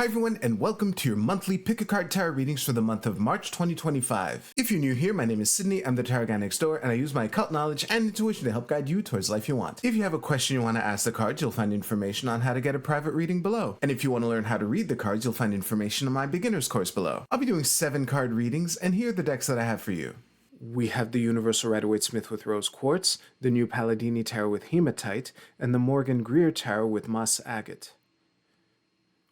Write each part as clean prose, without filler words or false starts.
Hi everyone, and welcome to your monthly Pick a Card Tarot readings for the month of March 2025. If you're new here, my name is Sydney, I'm the Tarot Guy next door, and I use my occult knowledge and intuition to help guide you towards the life you want. If you have a question you want to ask the cards, you'll find information on how to get a private reading below. And if you want to learn how to read the cards, you'll find information on my beginner's course below. I'll be doing 7 card readings, and here are the decks that I have for you. We have the Universal Rider-Waite-Smith with Rose Quartz, the New Palladini Tarot with Hematite, and the Morgan Greer Tarot with Moss Agate.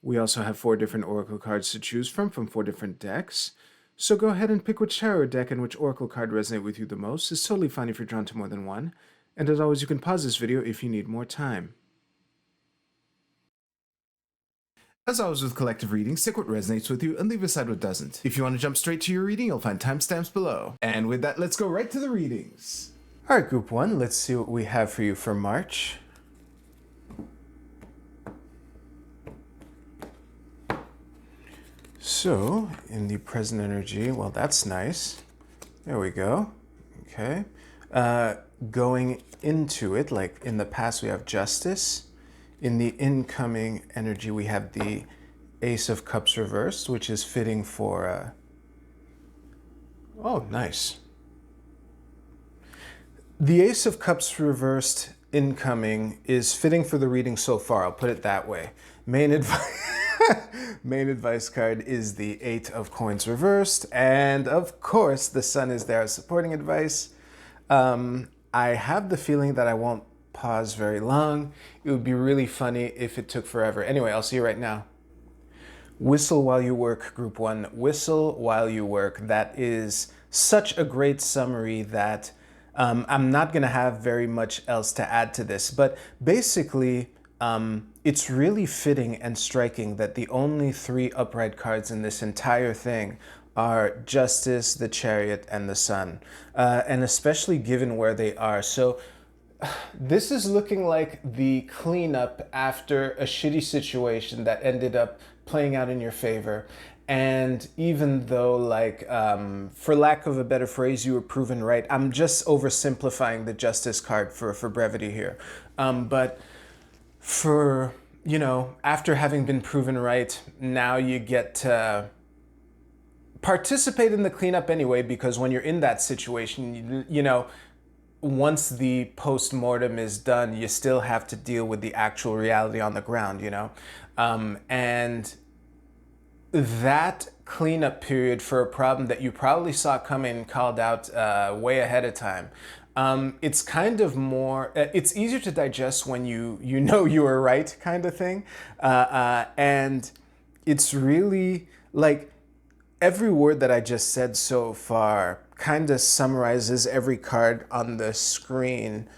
We also have 4 different Oracle cards to choose from 4 different decks. So go ahead and pick which tarot deck and which Oracle card resonate with you the most. It's totally fine if you're drawn to more than one. And as always, you can pause this video if you need more time. As always with collective readings, stick what resonates with you and leave aside what doesn't. If you want to jump straight to your reading, you'll find timestamps below. And with that, let's go right to the readings. Alright, Group 1, let's see what we have for you for March. So, in the present energy, well, that's nice. There we go. Okay. Going into it, like in the past, we have Justice. In the incoming energy, we have the Ace of Cups reversed, which is fitting for... Oh, nice. The Ace of Cups reversed incoming is fitting for the reading so far. I'll put it that way. Main advice card is the 8 of Coins reversed, and of course the Sun is there as supporting advice. I have the feeling that I won't pause very long. It would be really funny if it took forever. Anyway, I'll see you right now. Whistle while you work, Group 1. Whistle while you work. That is such a great summary that I'm not going to have very much else to add to this, but basically it's really fitting and striking that the only 3 upright cards in this entire thing are Justice, the Chariot, and the Sun, and especially given where they are. So this is looking like the cleanup after a shitty situation that ended up playing out in your favor. And even though, like, for lack of a better phrase, you were proven right, I'm just oversimplifying the Justice card for brevity here. But for, you know, after having been proven right, now you get to participate in the cleanup anyway, because when you're in that situation, you know, once the post-mortem is done, you still have to deal with the actual reality on the ground, you know? And that cleanup period for a problem that you probably saw coming called out way ahead of time. It's kind of more, it's easier to digest when you know you were right kind of thing. And it's really like every word that I just said so far kind of summarizes every card on the screen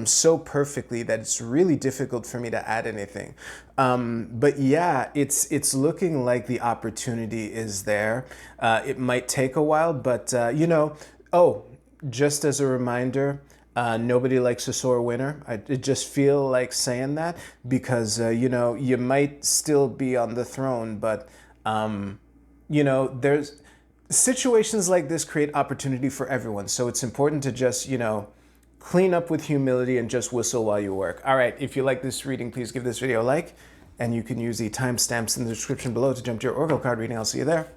so perfectly that it's really difficult for me to add anything. But yeah, it's looking like the opportunity is there. It might take a while, but you know, oh, just as a reminder, nobody likes a sore winner. I just feel like saying that because, you know, you might still be on the throne, but, you know, there's situations like this create opportunity for everyone. So it's important to just, you know, clean up with humility and just whistle while you work. All right, if you like this reading, please give this video a like, and you can use the timestamps in the description below to jump to your Oracle card reading. I'll see you there.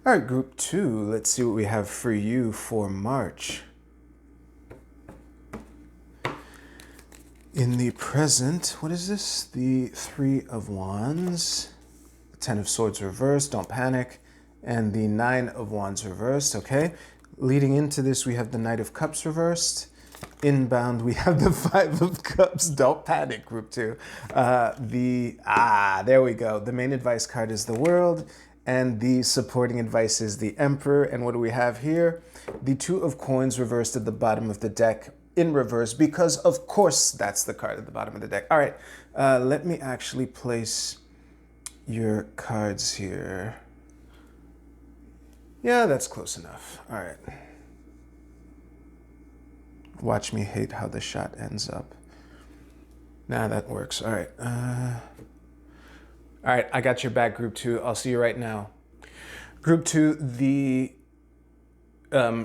All right, Group 2, let's see what we have for you for March. In the present, what is this? The 3 of Wands, the 10 of Swords reversed, don't panic, and the 9 of Wands reversed, okay? Leading into this, we have the Knight of Cups reversed. Inbound, we have the 5 of Cups, don't panic, Group 2. There we go. The main advice card is the World. And the supporting advice is the Emperor. And what do we have here? The 2 of Coins reversed at the bottom of the deck in reverse, because of course that's the card at the bottom of the deck. All right, let me actually place your cards here. Yeah, that's close enough. All right. Watch me hate how the shot ends up. Nah, that works. All right. All right, I got your back, Group 2. I'll see you right now. Group 2, the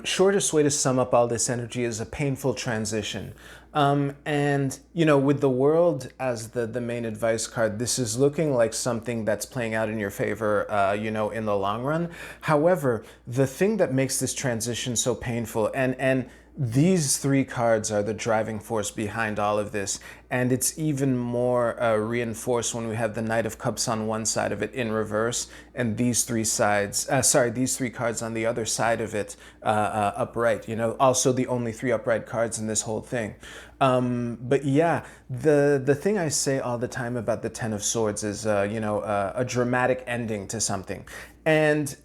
shortest way to sum up all this energy is a painful transition. And, you know, with the world as the main advice card, this is looking like something that's playing out in your favor, you know, in the long run. However, the thing that makes this transition so painful, and these three cards are the driving force behind all of this. And it's even more reinforced when we have the Knight of Cups on one side of it in reverse, and these three cards on the other side of it upright. You know, also the only three upright cards in this whole thing. But yeah, the thing I say all the time about the Ten of Swords is, you know, a dramatic ending to something. And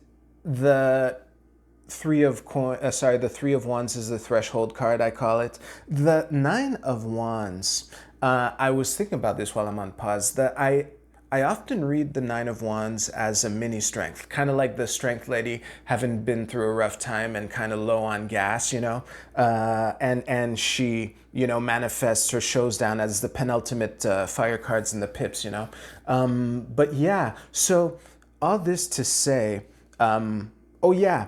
the Three of Wands is the threshold card, I call it. The Nine of Wands, I was thinking about this while I'm on pause, that I often read the Nine of Wands as a mini strength, kind of like the strength lady having been through a rough time and kind of low on gas, you know, and she, you know, manifests or shows down as the penultimate fire cards in the pips, you know. But yeah, so all this to say, oh yeah,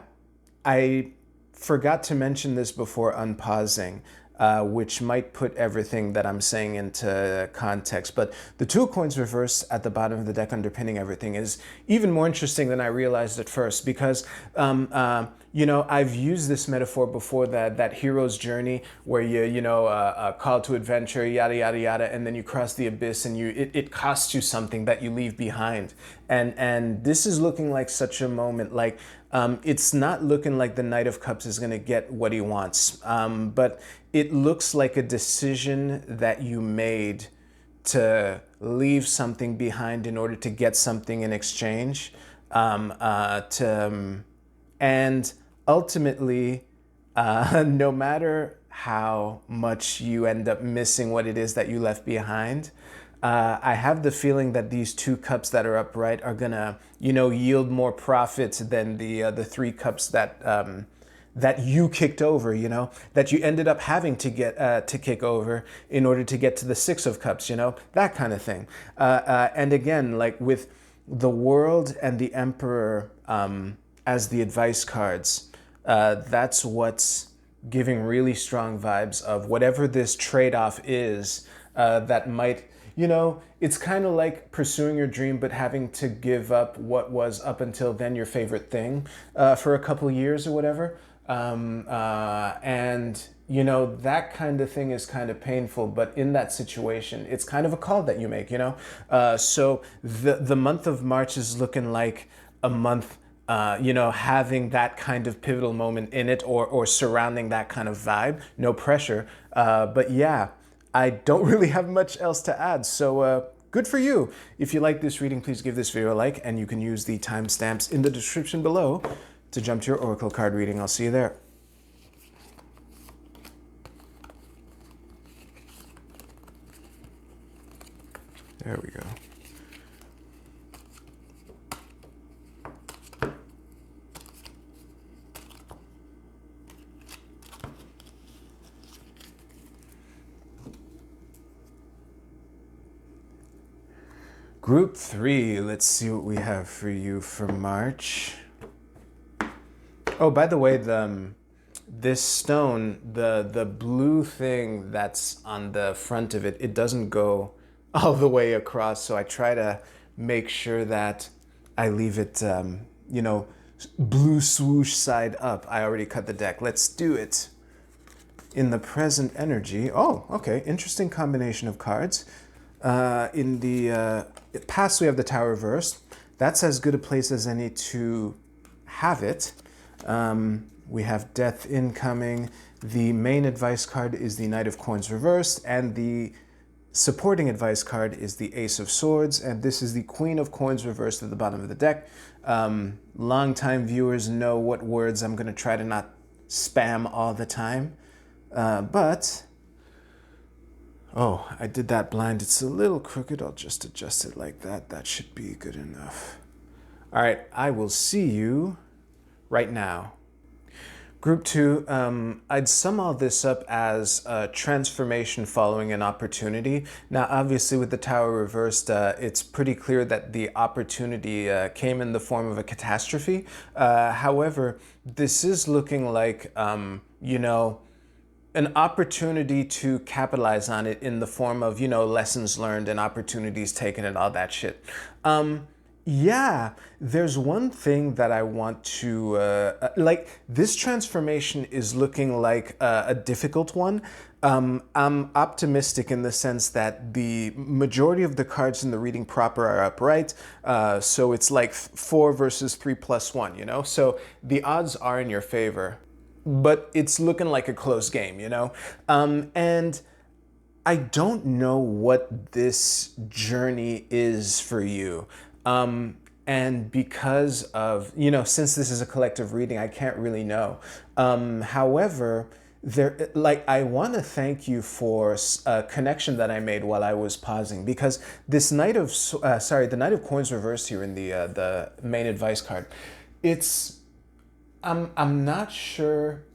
I forgot to mention this before unpausing, which might put everything that I'm saying into context. But the Two of Coins reversed at the bottom of the deck underpinning everything is even more interesting than I realized at first, because you know, I've used this metaphor before, that hero's journey where you know, call to adventure, yada, yada, yada, and then you cross the abyss and it costs you something that you leave behind. And this is looking like such a moment, like, it's not looking like the Knight of Cups is going to get what he wants, but it looks like a decision that you made to leave something behind in order to get something in exchange, and ultimately, no matter how much you end up missing what it is that you left behind, I have the feeling that these two cups that are upright are gonna, you know, yield more profit than the three cups that that you kicked over, you know, that you ended up having to get to kick over in order to get to the Six of Cups, you know, that kind of thing. And again, like with the World and the Emperor as the advice cards, that's what's giving really strong vibes of whatever this trade-off is that might, you know, it's kind of like pursuing your dream but having to give up what was up until then your favorite thing for a couple years or whatever. And, you know, that kind of thing is kind of painful, but in that situation, it's kind of a call that you make, you know? So the month of March is looking like a month, you know, having that kind of pivotal moment in it, or surrounding that kind of vibe, no pressure. But yeah, I don't really have much else to add, so good for you. If you like this reading, please give this video a like, and you can use the timestamps in the description below to jump to your Oracle card reading. I'll see you there. There we go. Group 3, let's see what we have for you for March. Oh, by the way, this stone, the blue thing that's on the front of it, it doesn't go all the way across, so I try to make sure that I leave it, you know, blue swoosh side up. I already cut the deck. Let's do it. In the present energy, oh, okay, interesting combination of cards. In the past, we have the Tower reversed. That's as good a place as any to have it. We have Death incoming. The main advice card is the Knight of Coins reversed, and the supporting advice card is the Ace of Swords, and this is the Queen of Coins reversed at the bottom of the deck. Longtime viewers know what words I'm going to try to not spam all the time, but... Oh, I did that blind. It's a little crooked. I'll just adjust it like that. That should be good enough. All right, I will see you right now. Group 2, I'd sum all this up as a transformation following an opportunity. Now, obviously, with the Tower reversed, it's pretty clear that the opportunity came in the form of a catastrophe. However, this is looking like, you know, an opportunity to capitalize on it in the form of, you know, lessons learned and opportunities taken and all that shit. Yeah, there's one thing that I want to, like, this transformation is looking like a difficult one. I'm optimistic in the sense that the majority of the cards in the reading proper are upright. So it's like 4 versus 3 plus 1, you know? So the odds are in your favor. But it's looking like a close game, you know? And I don't know what this journey is for you. And because of, you know, since this is a collective reading, I can't really know. However, there, like, I want to thank you for a connection that I made while I was pausing, because this Knight of, the Knight of Coins reversed here in the main advice card. It's, I'm not sure.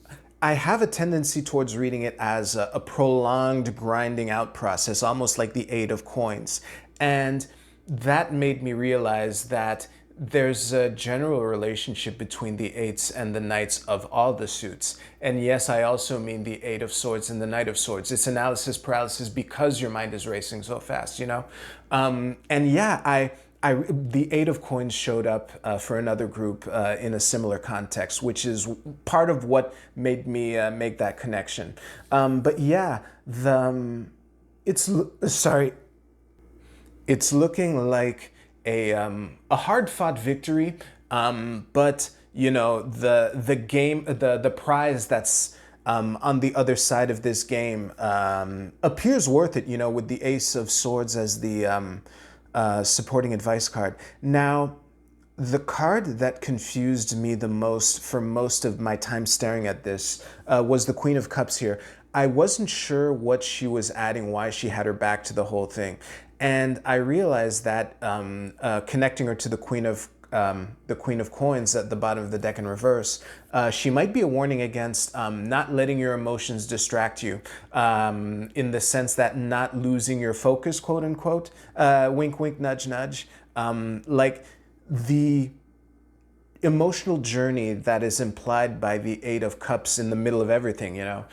I have a tendency towards reading it as a prolonged grinding out process, almost like the Eight of Coins. And that made me realize that there's a general relationship between the eights and the knights of all the suits. And yes, I also mean the Eight of Swords and the Knight of Swords. It's analysis paralysis because your mind is racing so fast, you know? And yeah, the Eight of Coins showed up for another group in a similar context, which is part of what made me make that connection. But yeah, it's looking like a hard-fought victory, but you know the prize that's on the other side of this game appears worth it. You know, with the Ace of Swords as the supporting advice card. Now, the card that confused me the most for most of my time staring at this was the Queen of Cups here. I wasn't sure what she was adding, why she had her back to the whole thing. And I realized that connecting her to the Queen of Coins at the bottom of the deck in reverse, she might be a warning against not letting your emotions distract you, in the sense that not losing your focus, quote unquote. Wink, wink, nudge, nudge. Like the emotional journey that is implied by the Eight of Cups in the middle of everything, you know,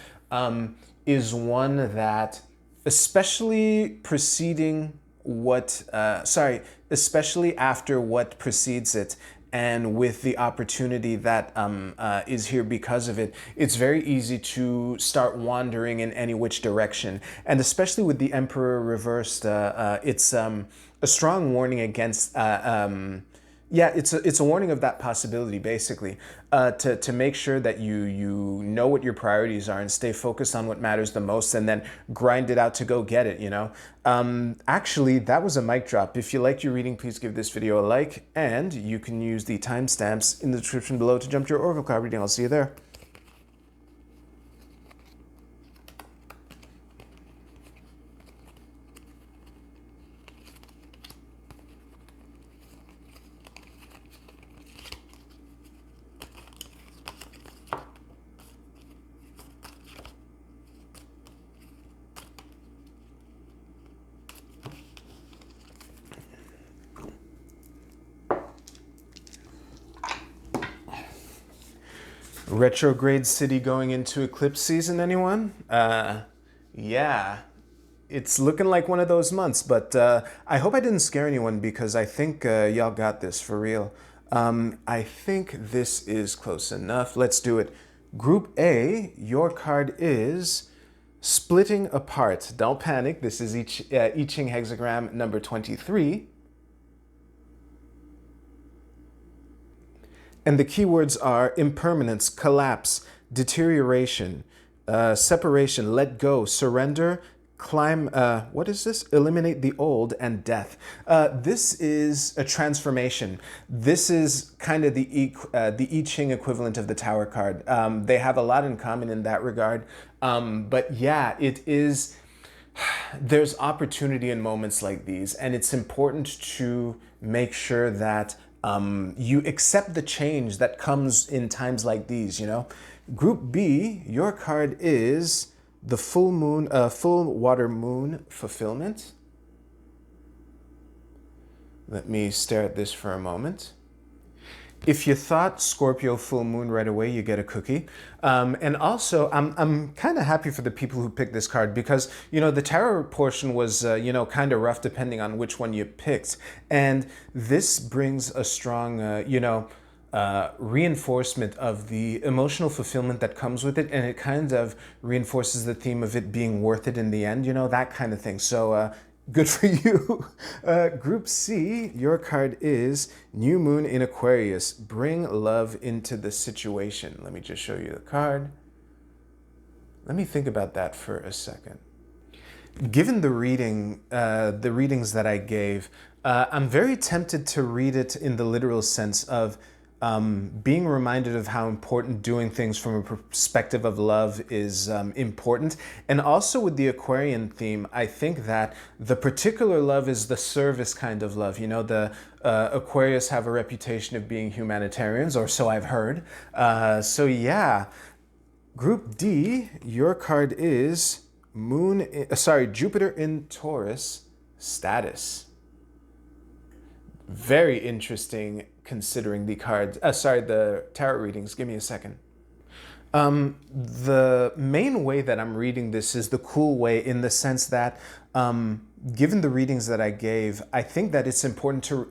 is one that, especially preceding what, especially after what precedes it, and with the opportunity that is here because of it, it's very easy to start wandering in any which direction. And especially with the Emperor reversed, it's a strong warning against yeah, it's a warning of that possibility, basically, to make sure that you know what your priorities are and stay focused on what matters the most, and then grind it out to go get it, you know? Actually, that was a mic drop. If you liked your reading, please give this video a like, and you can use the timestamps in the description below to jump to your Oracle card reading. I'll see you there. Retrograde city going into eclipse season, anyone? Yeah, it's looking like one of those months, but I hope I didn't scare anyone, because I think y'all got this for real. I think this is close enough. Let's do it. Group A, your card is Splitting Apart. Don't panic. This is I Ching hexagram number 23. And the keywords are impermanence, collapse, deterioration, separation, let go, surrender, climb, what is this? Eliminate the old, and death. This is a transformation. This is kind of the I Ching equivalent of the Tower card. They have a lot in common in that regard. But yeah, it is, there's opportunity in moments like these, and it's important to make sure that you accept the change that comes in times like these, you know? Group B, your card is the full moon, full water moon fulfillment. Let me stare at this for a moment. If you thought Scorpio full moon right away, you get a cookie. And also, I'm kind of happy for the people who picked this card because, you know, the tarot portion was, you know, kind of rough depending on which one you picked. And this brings a strong, you know, reinforcement of the emotional fulfillment that comes with it. And it kind of reinforces the theme of it being worth it in the end, you know, that kind of thing. So, good for you. Group C, your card is New Moon in Aquarius. Bring love into the situation. Let me just show you the card. Let me think about that for a second. Given the readings that I gave, I'm very tempted to read it in the literal sense of being reminded of how important doing things from a perspective of love is important. And also with the Aquarian theme, I think that the particular love is the service kind of love. You know, the Aquarius have a reputation of being humanitarians, or so I've heard. So yeah, Group D, your card is Jupiter in Taurus, status. Very interesting considering the cards, the tarot readings. Give me a second. The main way that I'm reading this is the cool way in the sense that given the readings that I gave, I think that it's important to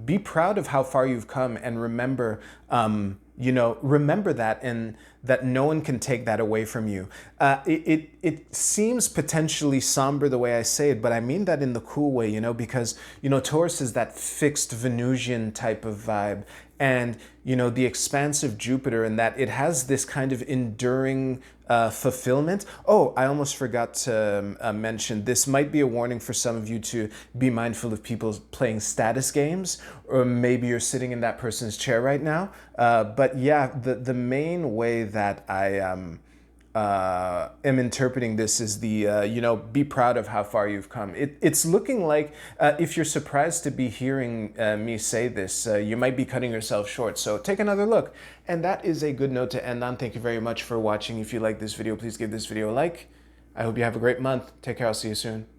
be proud of how far you've come and remember, you know, remember that and that no one can take that away from you. It seems potentially somber the way I say it, but I mean that in the cool way, you know, because, you know, Taurus is that fixed Venusian type of vibe. And, you know, the expansive Jupiter and that it has this kind of enduring fulfillment. Oh, I almost forgot to mention, this might be a warning for some of you to be mindful of people playing status games, or maybe you're sitting in that person's chair right now. But yeah, the main way that I am interpreting this is the, you know, be proud of how far you've come. It's looking like if you're surprised to be hearing me say this, you might be cutting yourself short. So take another look. And that is a good note to end on. Thank you very much for watching. If you like this video, please give this video a like. I hope you have a great month. Take care. I'll see you soon.